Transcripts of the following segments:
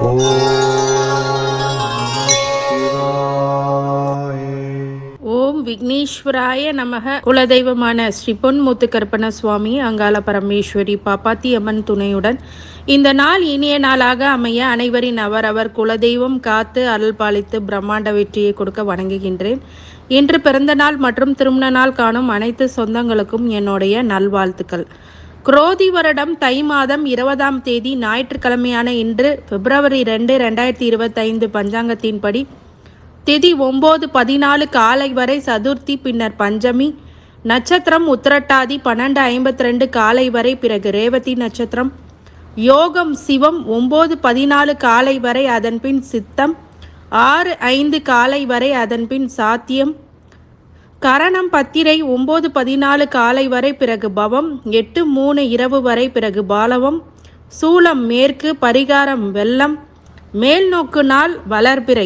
ஓம் விக்னேஸ்வராய நமக. குலதெய்வமான ஸ்ரீ பொன்முத்து கருப்பண சுவாமி, அங்காள பரமேஸ்வரி, பாப்பாத்தி அம்மன் துணையுடன் இந்த நாள் இனிய நாளாக அமைய அனைவரின் அவரவர் குலதெய்வம் காத்து அருள் பாலித்து பிரம்மாண்ட வெற்றியை கொடுக்க வணங்குகின்றேன். இன்று பிறந்த நாள் மற்றும் திருமண நாள் காணும் அனைத்து சொந்தங்களுக்கும் என்னுடைய நல்வாழ்த்துக்கள். குரோதி வருடம் தை மாதம் 20ஆம் தேதி ஞாயிற்றுக்கிழமையான இன்று பிப்ரவரி 2, 2025 பஞ்சாங்கத்தின்படி திதி 9:14 காலை வரை சதுர்த்தி, பின்னர் பஞ்சமி, நட்சத்திரம் உத்திரட்டாதி 12:52 காலை வரை, பிறகு ரேவதி நட்சத்திரம், யோகம் சிவம் 9:14 காலை வரை, அதன்பின் சித்தம் 6:05 காலை வரை, அதன்பின் சாத்தியம், கரணம் பத்திரை 9:14 காலை வரை, பிறகு பவம் 8:03 இரவு வரை, பிறகு பாலவம், சூலம் மேற்கு, பரிகாரம் வெள்ளம், மேல் நோக்கு நாள் வளர்பிறை.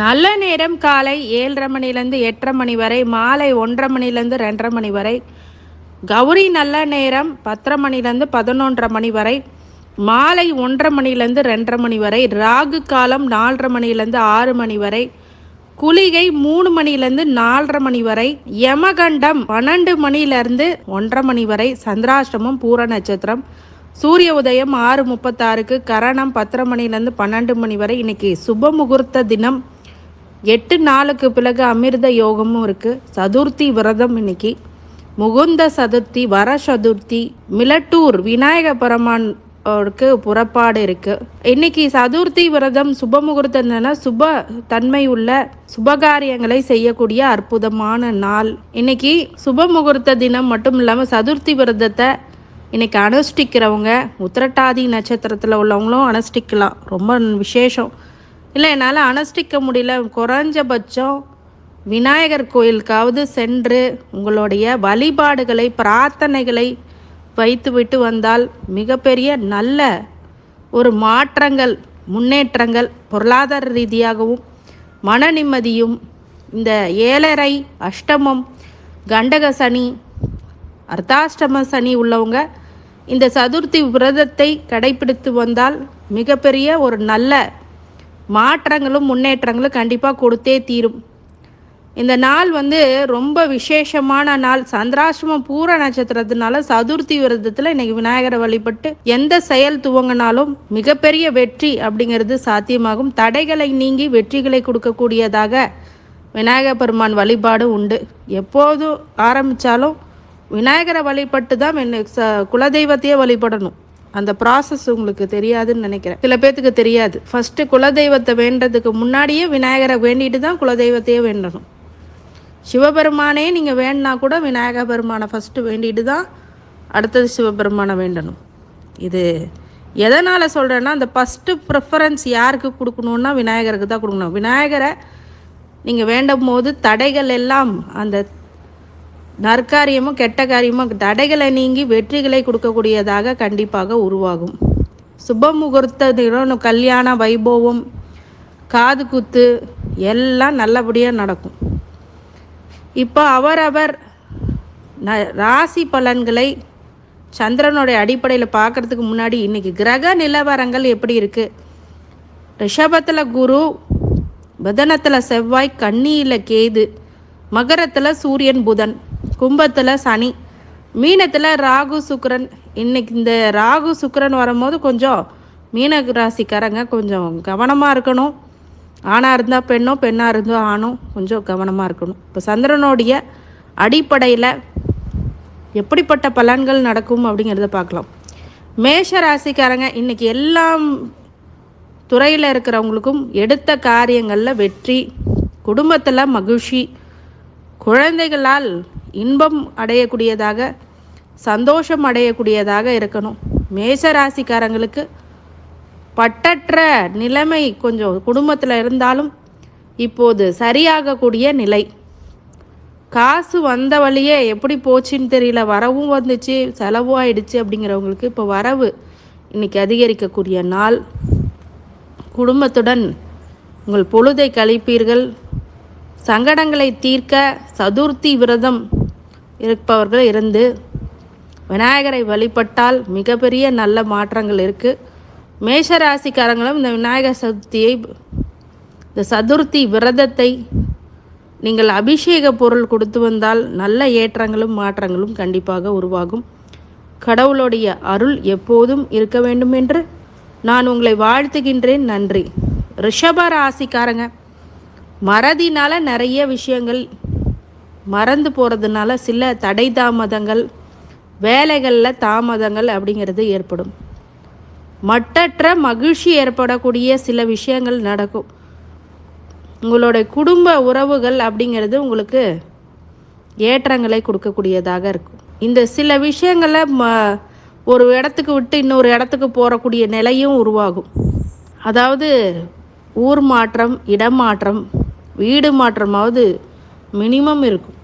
நல்ல நேரம் காலை 7:30 மணிலேருந்து 8:30 மணி வரை, மாலை 1:30 மணிலேருந்து 2:30 மணி வரை. கௌரி நல்ல நேரம் 10:30 மணிலேருந்து 11:30 மணி வரை, மாலை 1:30 மணிலேருந்து 2:30 மணி வரை. ராகு காலம் 4:30 மணிலேருந்து 6 மணி வரை, குளிகை 3 மணிலேருந்து 4:30 மணி வரை, யமகண்டம் 12 மணிலேருந்து 1:30 மணி வரை, சந்திராஷ்டமம் பூர நட்சத்திரம், சூரிய உதயம் 6:36, கரணம் 10:30 மணிலேருந்து 12 மணி வரை. இன்னைக்கு சுப முகூர்த்த தினம். 8 நாளுக்கு பிறகு அமிர்த யோகமும் இருக்குது. சதுர்த்தி விரதம் இன்னைக்கு முகுந்த சதுர்த்தி, வர சதுர்த்தி, மிலட்டூர் விநாயக பெருமான் புறப்பாடு இருக்கு. இன்னைக்கு சதுர்த்தி விரதம் சுப முகூர்த்தம்னா சுப தன்மை உள்ள சுபகாரியங்களை செய்யக்கூடிய அற்புதமான நாள். இன்னைக்கு சுப முகூர்த்த தினம் மட்டும் இல்லாமல் சதுர்த்தி விரதத்தை இன்னைக்கு அனுஷ்டிக்கிறவங்க, உத்திரட்டாதி நட்சத்திரத்தில் உள்ளவங்களும் அனுஷ்டிக்கலாம். ரொம்ப விசேஷம். இல்லை என்னால் அனுஷ்டிக்க முடியல, குறைஞ்சபட்சம் விநாயகர் கோயிலுக்காவது சென்று உங்களுடைய வழிபாடுகளை, பிரார்த்தனைகளை வைத்துவிட்டு வந்தால் மிகப்பெரிய நல்ல ஒரு மாற்றங்கள், முன்னேற்றங்கள், பொருளாதார ரீதியாகவும் மன நிம்மதியும், இந்த 7:30 அஷ்டமம், கண்டக சனி, அர்த்தாஷ்டம சனி உள்ளவங்க இந்த சதுர்த்தி விரதத்தை கடைபிடித்து வந்தால் மிகப்பெரிய ஒரு நல்ல மாற்றங்களும் முன்னேற்றங்களும் கண்டிப்பாக கொடுத்தே தீரும். இந்த நாள் ரொம்ப விசேஷமான நாள். சந்திராஷ்டமம் பூர நட்சத்திரத்தினால சதுர்த்தி விரதத்தில் இன்றைக்கி விநாயகரை வழிபட்டு எந்த செயல் துவங்கினாலும் மிகப்பெரிய வெற்றி அப்படிங்கிறது சாத்தியமாகும். தடைகளை நீங்கி வெற்றிகளை கொடுக்கக்கூடியதாக விநாயகர் பெருமான் வழிபாடு உண்டு. எப்போது ஆரம்பித்தாலும் விநாயகரை வழிபட்டு தான் குலதெய்வத்தையே வழிபடணும். அந்த ப்ராசஸ் உங்களுக்கு தெரியாதுன்னு நினைக்கிறேன். சில பேர்த்துக்கு தெரியாது. ஃபஸ்ட்டு குலதெய்வத்தை வேண்டதுக்கு முன்னாடியே விநாயகரை வேண்டிட்டு தான் குலதெய்வத்தையே வேண்டணும். சிவபெருமானே நீங்கள் வேண்டினா கூட விநாயக பெருமானை ஃபஸ்ட்டு வேண்டிட்டு தான் அடுத்தது சிவபெருமானை வேண்டணும். இது எதனால் சொல்கிறேன்னா, அந்த ஃபஸ்ட்டு ப்ரிஃபரன்ஸ் யாருக்கு கொடுக்கணுன்னா விநாயகருக்கு தான் கொடுக்கணும். விநாயகரை நீங்கள் வேண்டும் போது தடைகள் எல்லாம், அந்த நற்காரியமும் கெட்ட காரியமும் தடைகளை நீங்கி வெற்றிகளை கொடுக்கக்கூடியதாக கண்டிப்பாக உருவாகும். சுப முகூர்த்த கல்யாண வைபவம், காது குத்து எல்லாம் நல்லபடியாக நடக்கும். இப்போ அவரவர் ராசி பலன்களை சந்திரனுடைய அடிப்படையில் பார்க்குறதுக்கு முன்னாடி இன்றைக்கி கிரக நிலவரங்கள் எப்படி இருக்குது? ரிஷபத்தில் குரு, மிதனத்தில் செவ்வாய், கன்னியில் கேது, மகரத்தில் சூரியன் புதன், கும்பத்தில் சனி, மீனத்தில் ராகு சுக்கிரன். இன்றைக்கி இந்த ராகு சுக்கிரன் வரும்போது கொஞ்சம் மீன ராசிக்காரங்க கொஞ்சம் கவனமாக இருக்கணும். ஆணாக இருந்தால் பெண்ணோ, பெண்ணாக இருந்தால் ஆணோ கொஞ்சம் கவனமாக இருக்கணும். இப்போ சந்திரனுடைய அடிப்படையில் எப்படிப்பட்ட பலன்கள் நடக்கும் அப்படிங்கிறத பார்க்கலாம். மேஷ ராசிக்காரங்க இன்றைக்கி எல்லாம் துறையில் இருக்கிறவங்களுக்கும் எடுத்த காரியங்களில் வெற்றி, குடும்பத்தில் மகிழ்ச்சி, குழந்தைகளால் இன்பம் அடையக்கூடியதாக, சந்தோஷம் அடையக்கூடியதாக இருக்கணும். மேஷ ராசிக்காரங்களுக்கு பட்டற்ற நிலைமை கொஞ்சம் குடும்பத்தில் இருந்தாலும் இப்போது சரியாகக்கூடிய நிலை. காசு வந்த வழியே எப்படி போச்சுன்னு தெரியல, வரவும் வந்துச்சு செலவும் ஆயிடுச்சு அப்படிங்கிறவங்களுக்கு இப்போ வரவு இன்றைக்கி அதிகரிக்கக்கூடிய நாள். குடும்பத்துடன் உங்கள் பொழுதை கழிப்பீர்கள். சங்கடங்களை தீர்க்க சதுர்த்தி விரதம் இருப்பவர்கள் இருந்து விநாயகரை வழிபட்டால் மிகப்பெரிய நல்ல மாற்றங்கள் இருக்குது. மேஷராசிக்காரங்களும் இந்த விநாயகர் சதுர்த்தியை, இந்த சதுர்த்தி விரதத்தை நீங்கள் அபிஷேக பொருள் கொடுத்து வந்தால் நல்ல ஏற்றங்களும் மாற்றங்களும் கண்டிப்பாக உருவாகும். கடவுளுடைய அருள் எப்போதும் இருக்க வேண்டும் என்று நான் உங்களை வாழ்த்துகின்றேன். நன்றி. ரிஷப ராசிக்காரங்க, மறதினால் நிறைய விஷயங்கள் மறந்து போகிறதுனால சில தடை தாமதங்கள், வேலைகளில் தாமதங்கள் அப்படிங்கிறது ஏற்படும். மட்டற்ற மகிழ்ச்சி ஏற்படக்கூடிய சில விஷயங்கள் நடக்கும். உங்களுடைய குடும்ப உறவுகள் அப்படிங்கிறது உங்களுக்கு ஏற்றங்களை கொடுக்கக்கூடியதாக இருக்கும். இந்த சில விஷயங்களை ஒரு இடத்துக்கு விட்டு இன்னொரு இடத்துக்கு போகக்கூடிய நிலையும் உருவாகும். அதாவது ஊர் மாற்றம், இடமாற்றம், வீடு மாற்றமாவது மினிமம் இருக்கும்.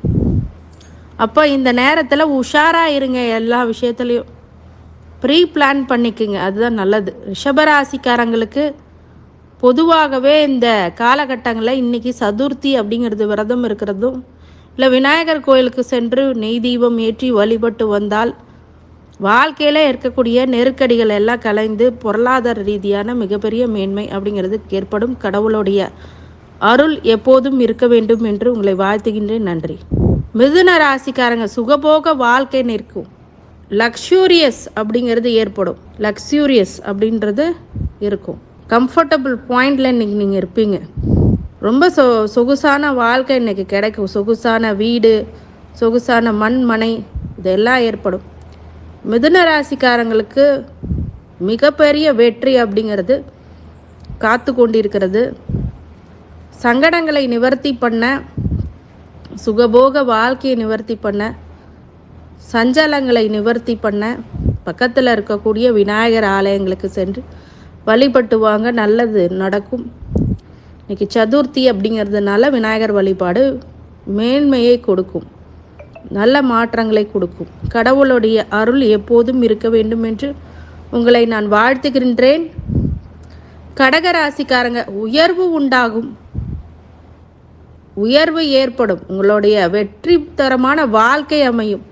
அப்போ இந்த நேரத்தில் உஷாராக இருங்க. எல்லா விஷயத்துலையும் ப்ரீ பிளான் பண்ணிக்கோங்க, அதுதான் நல்லது. ரிஷபராசிக்காரங்களுக்கு பொதுவாகவே இந்த காலகட்டங்களில் இன்றைக்கி சதுர்த்தி அப்படிங்கிறது விரதம் இருக்கிறதும், இல்லை விநாயகர் கோயிலுக்கு சென்று நெய் தீபம் ஏற்றி வழிபட்டு வந்தால் வாழ்க்கையில் இருக்கக்கூடிய நெருக்கடிகள் எல்லாம் கலைந்து பொருளாதார ரீதியான மிகப்பெரிய மேன்மை அப்படிங்கிறது ஏற்படும். கடவுளுடைய அருள் எப்போதும் இருக்க வேண்டும் என்று உங்களை வாழ்த்துகின்றேன். நன்றி. மிதுன ராசிக்காரங்க, சுகபோக வாழ்க்கை நிற்கும். லக்ஸூரியஸ் அப்படிங்கிறது ஏற்படும். லக்ஸூரியஸ் அப்படின்றது இருக்கும். கம்ஃபர்டபுள் பாயிண்டில் இன்றைக்கி நீங்கள் இருப்பீங்க. ரொம்ப சொகுசான வாழ்க்கை இன்றைக்கி கிடைக்கும். சொகுசான வீடு, சொகுசான மனை இதெல்லாம் ஏற்படும். மிதுன ராசிக்காரங்களுக்கு மிகப்பெரிய வெற்றி அப்படிங்கிறது காத்து கொண்டிருக்கிறது. சங்கடங்களை நிவர்த்தி பண்ண, சுகபோக வாழ்க்கையை நிவர்த்தி பண்ண, சஞ்சலங்களை நிவர்த்தி பண்ண பக்கத்தில் இருக்கக்கூடிய விநாயகர் ஆலயங்களுக்கு சென்று வழிபட்டு வாங்க, நல்லது நடக்கும். இன்றைக்கி சதுர்த்தி அப்படிங்கிறதுனால விநாயகர் வழிபாடு மேன்மையை கொடுக்கும், நல்ல மாற்றங்களை கொடுக்கும். கடவுளுடைய அருள் எப்போதும் இருக்க வேண்டும் என்று உங்களை நான் வாழ்த்துகின்றேன். கடகராசிக்காரங்க, உயர்வு உண்டாகும், உயர்வு ஏற்படும். உங்களுடைய வெற்றிகரமான வாழ்க்கை அமையும்.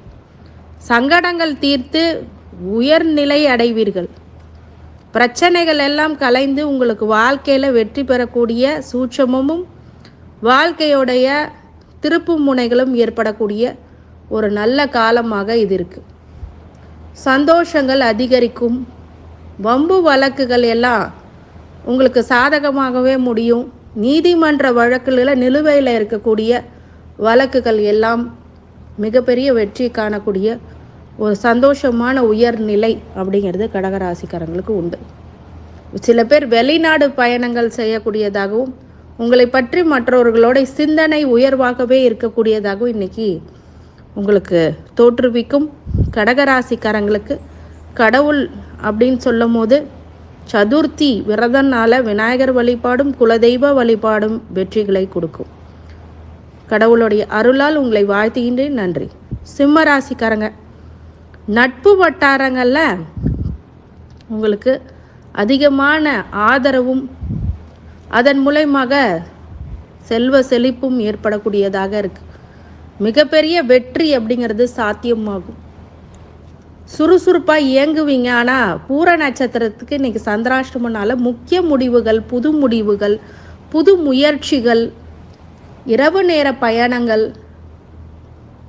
சங்கடங்கள் தீர்த்து உயர்நிலை அடைவீர்கள். பிரச்சனைகள் எல்லாம் கலைந்து உங்களுக்கு வாழ்க்கையில் வெற்றி பெறக்கூடிய சூட்சமும் வாழ்க்கையுடைய திருப்பு முனைகளும் ஏற்படக்கூடிய ஒரு நல்ல காலமாக இது இருக்குது. சந்தோஷங்கள் அதிகரிக்கும். வம்பு வழக்குகள் எல்லாம் உங்களுக்கு சாதகமாகவே முடியும். நீதிமன்ற வழக்குகளில் நிலுவையில் இருக்கக்கூடிய வழக்குகள் எல்லாம் மிகப்பெரிய வெற்றி காணக்கூடிய ஒரு சந்தோஷமான உயர்நிலை அப்படிங்கிறது கடகராசிக்காரங்களுக்கு உண்டு. சில பேர் வெளிநாடு பயணங்கள் செய்யக்கூடியதாகவும், உங்களை பற்றி மற்றவர்களோட சிந்தனை உயர்வாகவே இருக்கக்கூடியதாகவும் இன்றைக்கி உங்களுக்கு தோற்றுவிக்கும். கடகராசிக்காரங்களுக்கு கடவுள் அப்படின்னு சொல்லும் போது சதுர்த்தி விரதனால் விநாயகர் வழிபாடும் குலதெய்வ வழிபாடும் வெற்றிகளை கொடுக்கும். கடவுளுடைய அருளால் உங்களை வாழ்த்துகின்றேன். நன்றி. சிம்ம ராசிக்காரங்க, நட்பு வட்டாரங்களில் உங்களுக்கு அதிகமான ஆதரவும் அதன் மூலமாக செல்வ செழிப்பும் ஏற்படக்கூடியதாக இருக்குது. மிகப்பெரிய வெற்றி அப்படிங்கிறது சாத்தியமாகும். சுறுசுறுப்பாக இயங்குவீங்க. ஆனால் பூர நட்சத்திரத்துக்கு இன்றைக்கி சந்திராஷ்டமனால முக்கிய முடிவுகள், புது முடிவுகள், புது முயற்சிகள், இரவு நேர பயணங்கள்,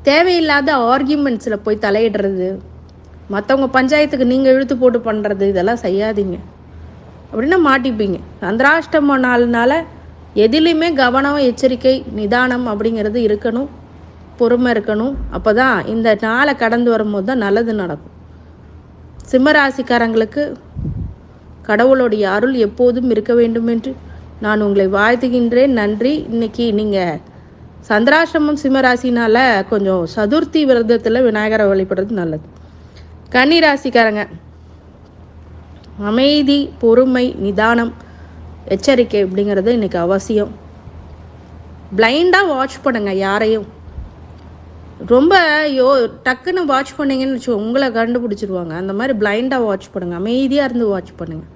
தேவையில்லாத ஆர்கியூமெண்ட்ஸில் போய் தலையிடுறது, மற்றவங்க பஞ்சாயத்துக்கு நீங்கள் இழுத்து போட்டு பண்ணுறது, இதெல்லாம் செய்யாதீங்க. அப்படின்னா மாட்டிப்பீங்க. சந்திராஷ்டம நாள்னால எதிலையுமே கவனம், எச்சரிக்கை, நிதானம் அப்படிங்கிறது இருக்கணும். பொறுமை இருக்கணும். அப்போ தான் இந்த நாளை கடந்து வரும்போது தான் நல்லது நடக்கும். சிம்மராசிக்காரங்களுக்கு கடவுளுடைய அருள் எப்போதும் இருக்க வேண்டும் என்று நான் உங்களை வாழ்த்துகின்றேன். நன்றி. இன்றைக்கி நீங்கள் சந்திராசிரமம் சிம்மராசினால் கொஞ்சம் சதுர்த்தி விரதத்தில் விநாயகரை வழிபடுறது நல்லது. கன்னிராசிக்காரங்க, அமைதி, பொறுமை, நிதானம், எச்சரிக்கை அப்படிங்கிறது இன்றைக்கி அவசியம். பிளைண்டாக வாட்ச் பண்ணுங்கள். யாரையும் ரொம்ப டக்குன்னு வாட்ச் பண்ணிங்கன்னு வச்சு உங்களை கண்டுபிடிச்சிருவாங்க. அந்த மாதிரி பிளைண்டாக வாட்ச் பண்ணுங்கள். அமைதியாக இருந்து வாட்ச் பண்ணுங்கள்.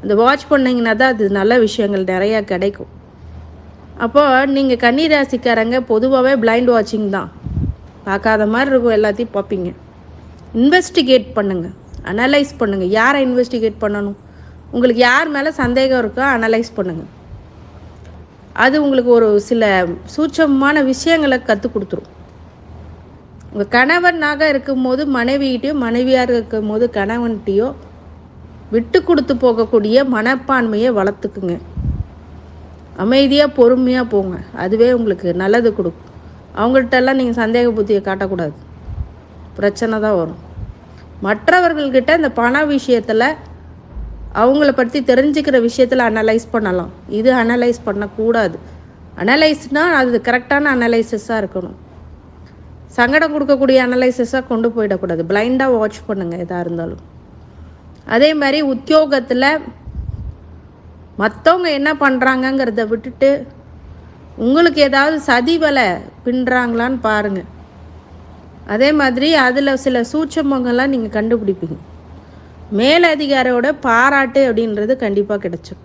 அந்த வாட்ச் பண்ணிங்கன்னா தான் அது நல்ல விஷயங்கள் நிறையா கிடைக்கும். அப்போது நீங்கள் கன்னிராசிக்காரங்க பொதுவாகவே பிளைண்ட் வாட்சிங் தான். பார்க்காத மாதிரி இருக்கும், எல்லாத்தையும் பார்ப்பீங்க. இன்வெஸ்டிகேட் பண்ணுங்கள். அனலைஸ் பண்ணுங்கள். யாரை இன்வெஸ்டிகேட் பண்ணணும், உங்களுக்கு யார் மேலே சந்தேகம் இருக்கோ அனலைஸ் பண்ணுங்கள். அது உங்களுக்கு ஒரு சில சூட்சமான விஷயங்களை கற்றுக் கொடுத்துரும். உங்கள் கணவனாக இருக்கும்போது மனைவிகிட்டையோ, மனைவியாக இருக்கும்போது கணவன்கிட்டையோ விட்டு கொடுத்து போகக்கூடிய மனப்பான்மையை வளர்த்துக்குங்க. அமைதியாக பொறுமையாக போங்க, அதுவே உங்களுக்கு நல்லது கொடுக்கும். அவங்கள்ட்டெல்லாம் நீங்கள் சந்தேக புத்தியை காட்டக்கூடாது, பிரச்சனை தான் வரும். மற்றவர்கள்கிட்ட இந்த பண விஷயத்தில் அவங்கள பற்றி தெரிஞ்சுக்கிற விஷயத்தில் அனலைஸ் பண்ணலாம், இது அனலைஸ் பண்ணக்கூடாது. அனலைஸ்னால் அது கரெக்டான அனலைசிஸாக இருக்கணும். சங்கடம் கொடுக்கக்கூடிய அனலைசிஸாக கொண்டு போயிடக்கூடாது. பிளைண்டாக வாட்ச் பண்ணுங்கள் எதாக இருந்தாலும். அதே மாதிரி உத்தியோகத்தில் மற்றவங்க என்ன பண்ணுறாங்கங்கிறத விட்டுட்டு உங்களுக்கு ஏதாவது சதி வலை பின்னுறாங்களான்னு பாருங்கள். அதே மாதிரி அதில் சில சூட்சமங்கள்லாம் நீங்கள் கண்டுபிடிப்பீங்க. மேலதிகாரியோட பாராட்டு அப்படின்றது கண்டிப்பாக கிடைக்கும்.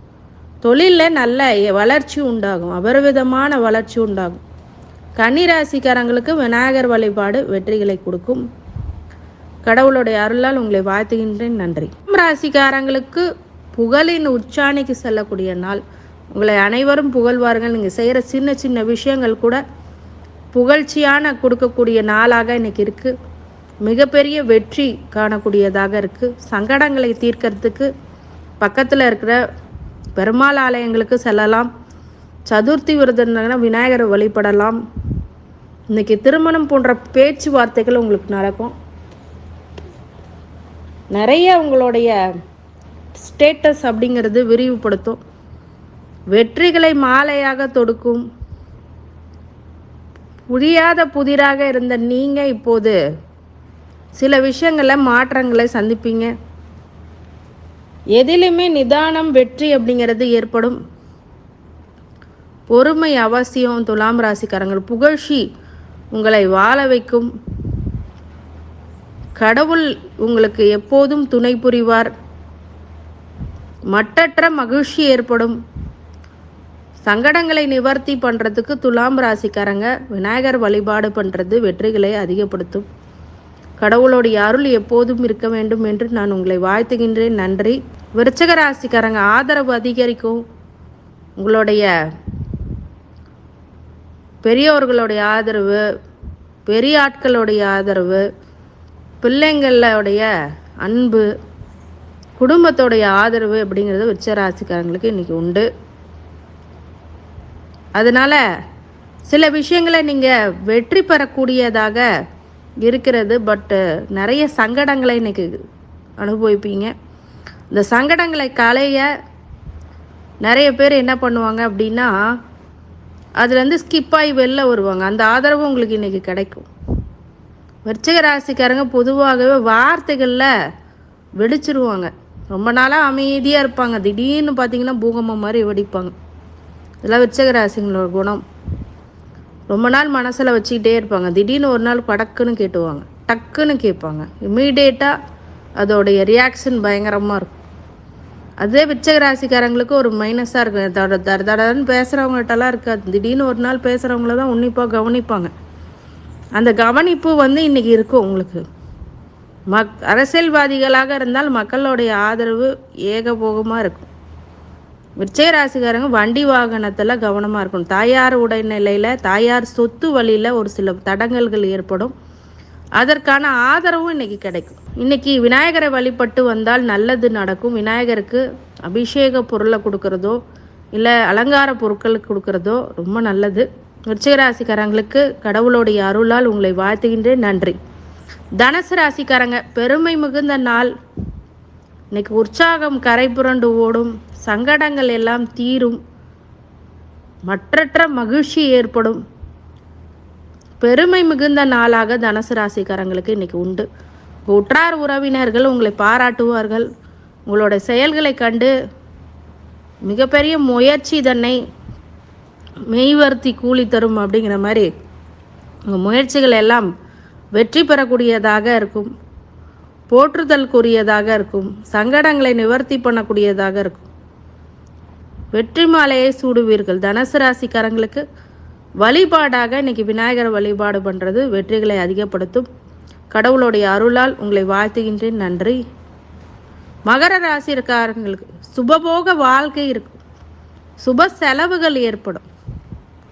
தொழிலில் நல்ல வளர்ச்சி உண்டாகும், அபரிவிதமான வளர்ச்சி உண்டாகும். கன்னிராசிக்காரங்களுக்கு விநாயகர் வழிபாடு வெற்றிகளை கொடுக்கும். கடவுளுடைய அருளால் உங்களை வாழ்த்துகின்றேன். நன்றி. ராசிக்காரங்களுக்கு புகழின் உச்சாணிக்கு செல்லக்கூடிய நாள். உங்களை அனைவரும் புகழ்வார்கள். நீங்கள் செய்கிற சின்ன சின்ன விஷயங்கள் கூட புகழ்ச்சியான கொடுக்கக்கூடிய நாளாக இன்றைக்கி இருக்குது. மிகப்பெரிய வெற்றி காணக்கூடியதாக இருக்குது. சங்கடங்களை தீர்க்கறதுக்கு பக்கத்தில் இருக்கிற பெருமாள் ஆலயங்களுக்கு செல்லலாம். சதுர்த்தி விரதம்னா விநாயகரை வழிபடலாம். இன்றைக்கி திருமணம் போன்ற பேச்சுவார்த்தைகள் உங்களுக்கு நடக்கும். நிறைய உங்களுடைய ஸ்டேட்டஸ் அப்படிங்கிறது விரிவுபடுத்தும். வெற்றிகளை மாலையாக தொடுக்கும். புரியாத புதிராக இருந்த நீங்கள் இப்போது சில விஷயங்களில் மாற்றங்களை சந்திப்பீங்க. எதிலுமே நிதானம், வெற்றி அப்படிங்கிறது ஏற்படும். பொறுமை அவசியம். துலாம் ராசிக்காரங்கள் புகழ்ச்சி உங்களை வாழ வைக்கும். கடவுள் உங்களுக்கு எப்போதும் துணை புரிவார். மட்டற்ற மகிழ்ச்சி ஏற்படும். சங்கடங்களை நிவர்த்தி பண்ணுறதுக்கு துலாம் ராசிக்காரங்க விநாயகர் வழிபாடு பண்ணுறது வெற்றிகளை அதிகப்படுத்தும். கடவுளுடைய அருள் எப்போதும் இருக்க வேண்டும் என்று நான் உங்களை வாழ்த்துகின்றேன். நன்றி. விருச்சிக ராசிக்காரங்க ஆதரவு அதிகரிக்கும். உங்களுடைய பெரியோர்களுடைய ஆதரவு, பெரிய ஆட்களுடைய ஆதரவு, பிள்ளைங்களுடைய அன்பு, குடும்பத்தோடைய ஆதரவு அப்படிங்கிறது விருச்சிக ராசிக்காரங்களுக்கு இன்றைக்கி உண்டு. அதனால் சில விஷயங்களை நீங்கள் வெற்றி பெறக்கூடியதாக இருக்கிறது. பட்டு நிறைய சங்கடங்களை இன்றைக்கி அனுபவிப்பீங்க. இந்த சங்கடங்களை களைய நிறைய பேர் என்ன பண்ணுவாங்க அப்படின்னா அதுலேருந்து ஸ்கிப்பாகி வெளில வருவாங்க. அந்த ஆதரவு உங்களுக்கு இன்றைக்கி கிடைக்கும். விருச்சிக ராசிக்காரங்க பொதுவாகவே வார்த்தைகளில் வெடிச்சிருவாங்க. ரொம்ப நாளாக அமைதியாக இருப்பாங்க, திடீர்னு பார்த்திங்கன்னா பூகம்பம் மாதிரி வெடிப்பாங்க. இதெல்லாம் விருச்சிக ராசிங்களோட குணம். ரொம்ப நாள் மனசில் வச்சுக்கிட்டே இருப்பாங்க, திடீர்னு ஒரு நாள் படக்குன்னு கேட்டுவாங்க, டக்குன்னு கேட்பாங்க. இம்மீடியட்டாக அதோடைய ரியாக்ஷன் பயங்கரமாக இருக்கும். அதே விருச்சிக ராசிக்காரங்களுக்கு ஒரு மைனஸாக இருக்கும். தடன்னு பேசுகிறவங்ககிட்டலாம் இருக்காது. திடீர்னு ஒரு நாள் பேசுகிறவங்கள தான் உன்னிப்பாக கவனிப்பாங்க. அந்த கவனிப்பு இன்றைக்கி இருக்கும் உங்களுக்கு. அரசியல்வாதிகளாக இருந்தால் மக்களுடைய ஆதரவு ஏகபோகமாக இருக்கும். விருச்சிக ராசிக்காரங்க வண்டி வாகனத்தில் கவனமாக இருக்கணும். தாயார் உடல்நிலையில், தாயார் சொத்து வழியில் ஒரு சில தடங்கல்கள் ஏற்படும். அதற்கான ஆதரவும் இன்றைக்கி கிடைக்கும். இன்றைக்கி விநாயகரை வழிபட்டு வந்தால் நல்லது நடக்கும். விநாயகருக்கு அபிஷேக பொருளை கொடுக்குறதோ இல்லை அலங்கார பொருட்கள் கொடுக்குறதோ ரொம்ப நல்லது. விருச்சிக ராசிக்காரங்களுக்கு கடவுளுடைய அருளால் உங்களை வாழ்த்துகின்றேன். நன்றி. தனுசு ராசிக்காரங்க பெருமை மிகுந்த நாள். இன்றைக்கி உற்சாகம் கரை புரண்டு ஓடும். சங்கடங்கள் எல்லாம் தீரும். மற்றற்ற மகிழ்ச்சி ஏற்படும். பெருமை மிகுந்த நாளாக தனுசு ராசிக்காரங்களுக்கு இன்றைக்கி உண்டு. உற்றார் உறவினர்கள் உங்களை பாராட்டுவார்கள். உங்களோட செயல்களை கண்டு மிகப்பெரிய முயற்சி தன்னை மெய்வர்த்தி கூலி தரும் அப்படிங்கிற மாதிரி உங்கள் முயற்சிகள் எல்லாம் வெற்றி பெறக்கூடியதாக இருக்கும். போற்றுதலுக்குரியதாக இருக்கும். சங்கடங்களை நிவர்த்தி பண்ணக்கூடியதாக இருக்கும். வெற்றி மாலையை சூடுவீர்கள். தனுசு ராசிக்காரங்களுக்கு வழிபாடாக இன்றைக்கி விநாயகர் வழிபாடு பண்ணுறது வெற்றிகளை அதிகப்படுத்தும். கடவுளுடைய அருளால் உங்களை வாழ்த்துகின்றேன். நன்றி. மகர ராசிக்காரங்களுக்கு சுபபோக வாழ்க்கை இருக்கும், சுப செலவுகள் ஏற்படும்,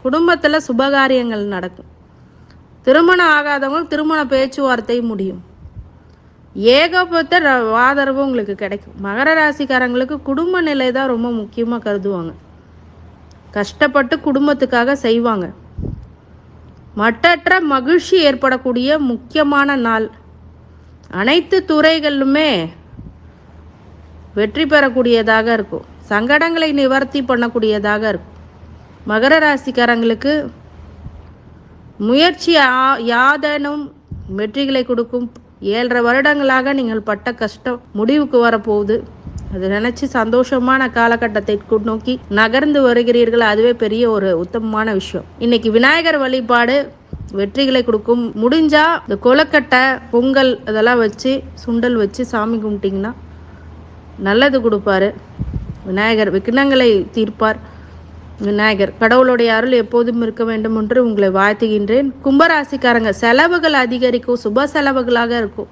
குடும்பத்தில் சுபகாரியங்கள் நடக்கும், திருமணம் ஆகாதவங்க திருமண பேச்சுவார்த்தை முடியும், ஏகப்பட்ட ஆதரவு உங்களுக்கு கிடைக்கும். மகர ராசிக்காரங்களுக்கு குடும்ப நிலை தான் ரொம்ப முக்கியமாக கருதுவாங்க, கஷ்டப்பட்டு குடும்பத்துக்காக செய்வாங்க. மற்றற்ற மகிழ்ச்சி ஏற்படக்கூடிய முக்கியமான நாள். அனைத்து துறைகளிலுமே வெற்றி பெறக்கூடியதாக இருக்கும், சங்கடங்களை நிவர்த்தி பண்ணக்கூடியதாக இருக்கும். மகர ராசிக்காரங்களுக்கு முயற்சி யாதனும் வெற்றிகளை கொடுக்கும். 7.5 வருடங்களாக நீங்கள் பட்ட கஷ்டம் முடிவுக்கு வரப்போகுது. அது நினச்சி சந்தோஷமான காலகட்டத்தை நோக்கி நகர்ந்து வருகிறீர்கள். அதுவே பெரிய ஒரு உத்தமமான விஷயம். இன்னைக்கு விநாயகர் வழிபாடு வெற்றிகளை கொடுக்கும். முடிஞ்சா இந்த கொலக்கட்டை பொங்கல் இதெல்லாம் வச்சு சுண்டல் வச்சு சாமி கும்பிட்டிங்கன்னா நல்லது கொடுப்பாரு விநாயகர். விக்னங்களை தீர்ப்பார் விநாயகர். கடவுளுடைய அருள் எப்போதும் இருக்க வேண்டும் என்று உங்களை வாழ்த்துகின்றேன். கும்பராசிக்காரங்க செலவுகள் அதிகரிக்கும், சுப செலவுகளாக இருக்கும்.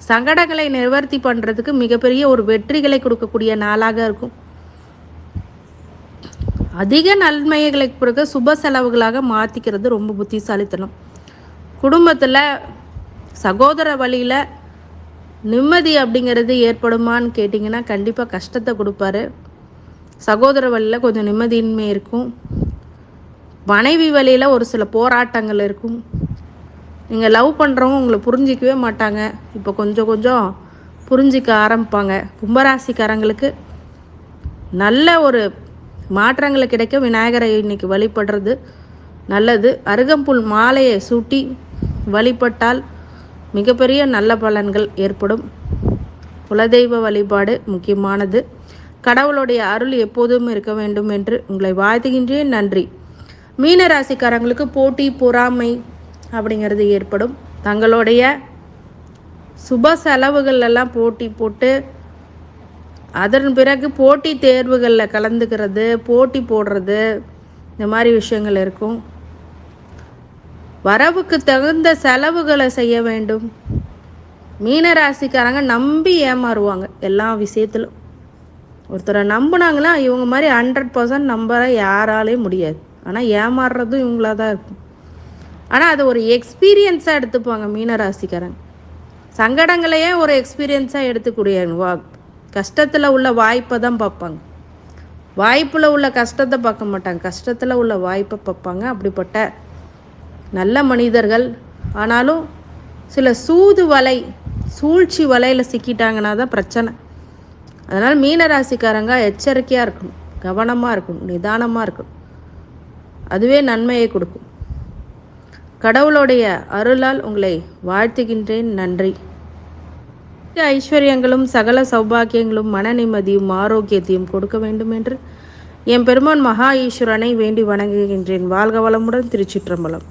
சங்கடங்களை நிவர்த்தி பண்ணுறதுக்கு மிகப்பெரிய ஒரு வெற்றிகளை கொடுக்கக்கூடிய நாளாக இருக்கும். அதிக நன்மைகளை கொடுக்க சுப செலவுகளாக மாற்றிக்கிறது ரொம்ப புத்திசாலித்தனம். குடும்பத்தில் சகோதர வழியில் நிம்மதி அப்படிங்கிறது ஏற்படுமான்னு கேட்டிங்கன்னா கண்டிப்பாக கஷ்டத்தை கொடுப்பாரு. சகோதர வழியில் கொஞ்சம் நிம்மதியின்மை இருக்கும். மனைவி வழியில் ஒரு சில போராட்டங்கள் இருக்கும். நீங்கள் லவ் பண்ணுறவங்க உங்களை புரிஞ்சிக்கவே மாட்டாங்க, இப்போ கொஞ்சம் கொஞ்சம் புரிஞ்சிக்க ஆரம்பிப்பாங்க. கும்பராசிக்காரங்களுக்கு நல்ல ஒரு மாற்றங்களை கிடைக்க விநாயகரை இன்னைக்கு வழிபடுறது நல்லது. அருகம்புல் மாலையை சூட்டி வழிபட்டால் மிகப்பெரிய நல்ல பலன்கள் ஏற்படும். குலதெய்வ வழிபாடு முக்கியமானது. கடவுளுடைய அருள் எப்போதும் இருக்க வேண்டும் என்று உங்களை வாழ்த்துகின்றேன். நன்றி. மீன ராசிக்காரங்களுக்கு போட்டி பொறாமை அப்படிங்கிறது ஏற்படும். தங்களுடைய சுப செலவுகள் எல்லாம் போட்டி போட்டு அதன் பிறகு போட்டி தேர்வுகளில் கலந்துக்கிறது, போட்டி போடுறது, இந்த மாதிரி விஷயங்கள் இருக்கும். வரவுக்கு தகுந்த செலவுகளை செய்ய வேண்டும். மீனராசிக்காரங்க நம்பி ஏமாறுவாங்க எல்லா விஷயத்திலும். ஒருத்தரை நம்பினாங்கன்னா இவங்க மாதிரி 100% நம்ப யாராலையும் முடியாது. ஆனால் ஏமாறுறதும் இவங்களாக தான் இருக்கும். ஆனால் அது ஒரு எக்ஸ்பீரியன்ஸாக எடுத்துப்பாங்க மீனராசிக்காரங்க. சங்கடங்களையே ஒரு எக்ஸ்பீரியன்ஸாக எடுத்துக்கூடிய கஷ்டத்தில் உள்ள வாய்ப்பை தான் பார்ப்பாங்க. வாய்ப்பில் உள்ள கஷ்டத்தை பார்க்க மாட்டாங்க, கஷ்டத்தில் உள்ள வாய்ப்பை பார்ப்பாங்க. அப்படிப்பட்ட நல்ல மனிதர்கள். ஆனாலும் சில சூது வலை சூழ்ச்சி வலையில் சிக்கிட்டாங்கன்னா தான் பிரச்சனை. அதனால் மீனராசிக்காரங்க எச்சரிக்கையாக இருக்கணும், கவனமாக இருக்கணும், நிதானமாக இருக்கணும். அதுவே நன்மையை கொடுக்கும். கடவுளுடைய அருளால் உங்களை வாழ்த்துகின்றேன். நன்றி. ஐஸ்வர்யங்களும் சகல சௌபாக்கியங்களும் மன நிம்மதியும் ஆரோக்கியத்தையும் கொடுக்க வேண்டும் என்று என் பெருமான் மகா ஈஸ்வரனை வேண்டி வணங்குகின்றேன். வாழ்க வளமுடன். திருச்சிற்றம்பலம்.